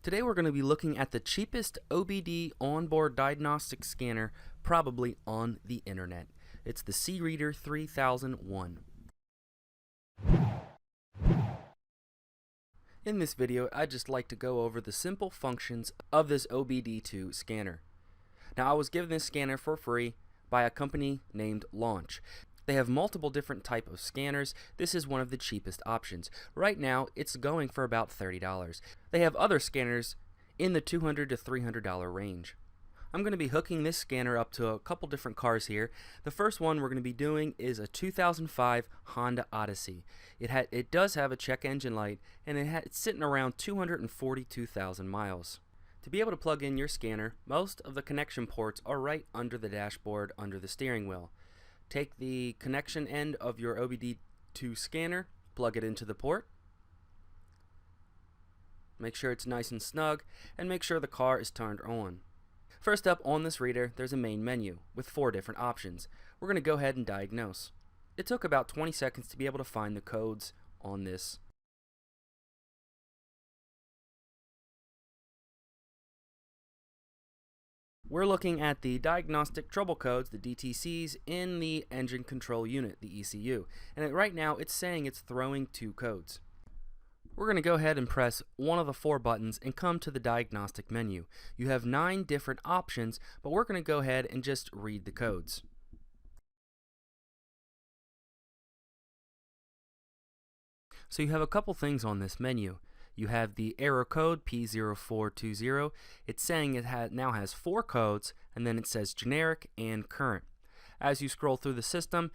Today we're going to be looking at the cheapest OBD onboard diagnostic scanner probably on the internet. It's the C-Reader 3001. In this video, I'd just like to go over the simple functions of this OBD2 scanner. Now, I was given this scanner for free by a company named Launch. They have multiple different type of scanners. This is one of the cheapest options. Right now, it's going for about $30. They have other scanners in the $200 to $300 range. I'm going to be hooking this scanner up to a couple different cars here. The first one we're going to be doing is a 2005 Honda Odyssey. It does have a check engine light, and it's sitting around 242,000 miles. To be able to plug in your scanner, most of the connection ports are right under the dashboard, under the steering wheel. Take the connection end of your OBD2 scanner, plug it into the port, make sure it's nice and snug, and make sure the car is turned on. First up on this reader, there's a main menu with 4 different options. We're going to go ahead and diagnose. It took about 20 seconds to be able to find the codes on this. We're looking at the diagnostic trouble codes, the DTCs, in the engine control unit, the ECU. And right now, it's saying it's throwing 2 codes. We're going to go ahead and press one of the 4 buttons and come to the diagnostic menu. You have 9 different options, but we're going to go ahead and just read the codes. So you have a couple things on this menu. You have the error code P0420. It's saying it now has 4 codes, and then it says generic and current. As you scroll through the system,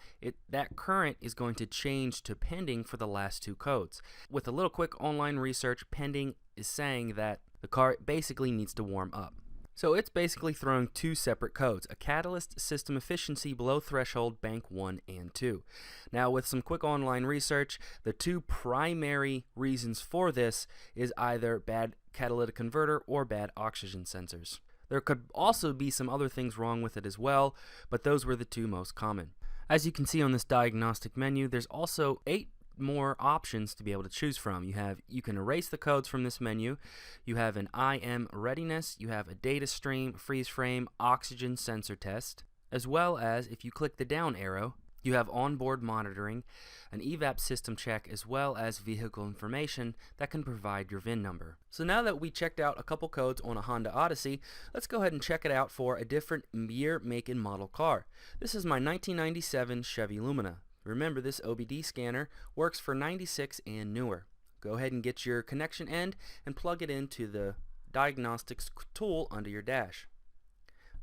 that current is going to change to pending for the last 2 codes. With a little quick online research, pending is saying that the car basically needs to warm up. So it's basically throwing 2 separate codes, a catalyst system efficiency below threshold bank 1 and 2. Now, with some quick online research, the 2 primary reasons for this is either bad catalytic converter or bad oxygen sensors. There could also be some other things wrong with it as well, but those were the 2 most common. As you can see on this diagnostic menu, there's also 8 more options to be able to choose from. You can erase the codes from this menu. You have an IM readiness, you have a data stream, freeze frame, oxygen sensor test, as well as if you click the down arrow, you have onboard monitoring, an evap system check, as well as vehicle information that can provide your VIN number. So now that we checked out a couple codes on a Honda Odyssey, let's go ahead and check it out for a different year, make, and model car. This is my 1997 Chevy Lumina. Remember, this OBD scanner works for 96 and newer. Go ahead and get your connection end and plug it into the diagnostics tool under your dash.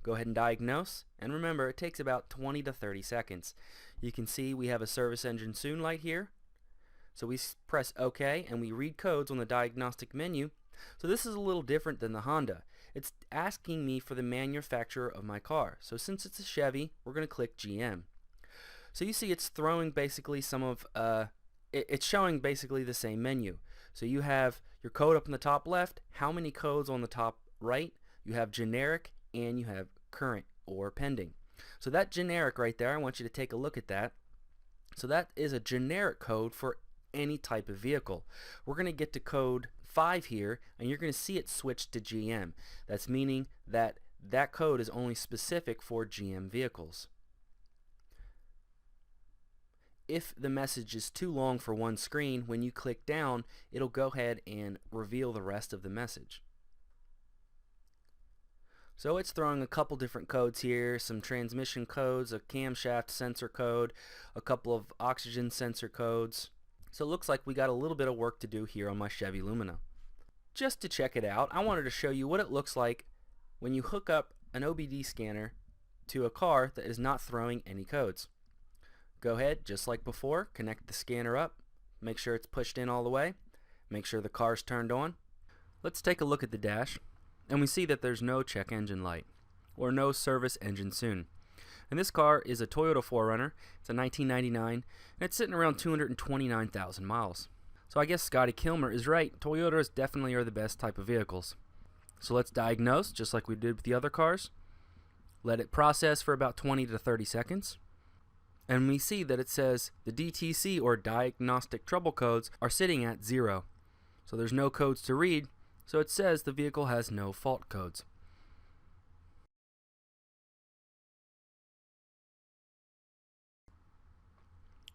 Go ahead and diagnose, and remember, it takes about 20 to 30 seconds. You can see we have a service engine soon light here. So we press OK and we read codes on the diagnostic menu. So this is a little different than the Honda. It's asking me for the manufacturer of my car. So since it's a Chevy, we're going to click GM. So you see it's throwing basically it's showing basically the same menu. So you have your code up in the top left, how many codes on the top right, you have generic, and you have current or pending. So that generic right there, I want you to take a look at that. So that is a generic code for any type of vehicle. We're going to get to code 5 here, and you're going to see it switch to GM. That's meaning that that code is only specific for GM vehicles. If the message is too long for one screen, when you click down, it'll go ahead and reveal the rest of the message. So it's throwing a couple different codes here, some transmission codes, a camshaft sensor code, a couple of oxygen sensor codes. So it looks like we got a little bit of work to do here on my Chevy Lumina. Just to check it out, I wanted to show you what it looks like when you hook up an OBD scanner to a car that is not throwing any codes. Go ahead, just like before, connect the scanner up, make sure it's pushed in all the way, make sure the car's turned on. Let's take a look at the dash, and we see that there's no check engine light, or no service engine soon. And this car is a Toyota 4Runner, it's a 1999, and it's sitting around 229,000 miles. So I guess Scotty Kilmer is right, Toyotas definitely are the best type of vehicles. So let's diagnose, just like we did with the other cars. Let it process for about 20 to 30 seconds. And we see that it says the DTC or diagnostic trouble codes are sitting at 0. So there's no codes to read, So it says the vehicle has no fault codes.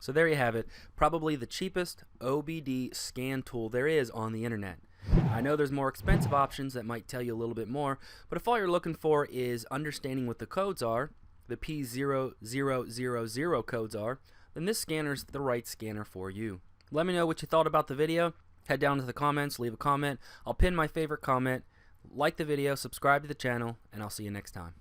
So there you have it, probably the cheapest OBD scan tool there is on the internet. I know there's more expensive options that might tell you a little bit more, but if all you're looking for is understanding what the codes are, the P0000 codes are, then this scanner's the right scanner for you. Let me know what you thought about the video. Head down to the comments, leave a comment. I'll pin my favorite comment, like the video, subscribe to the channel, and I'll see you next time.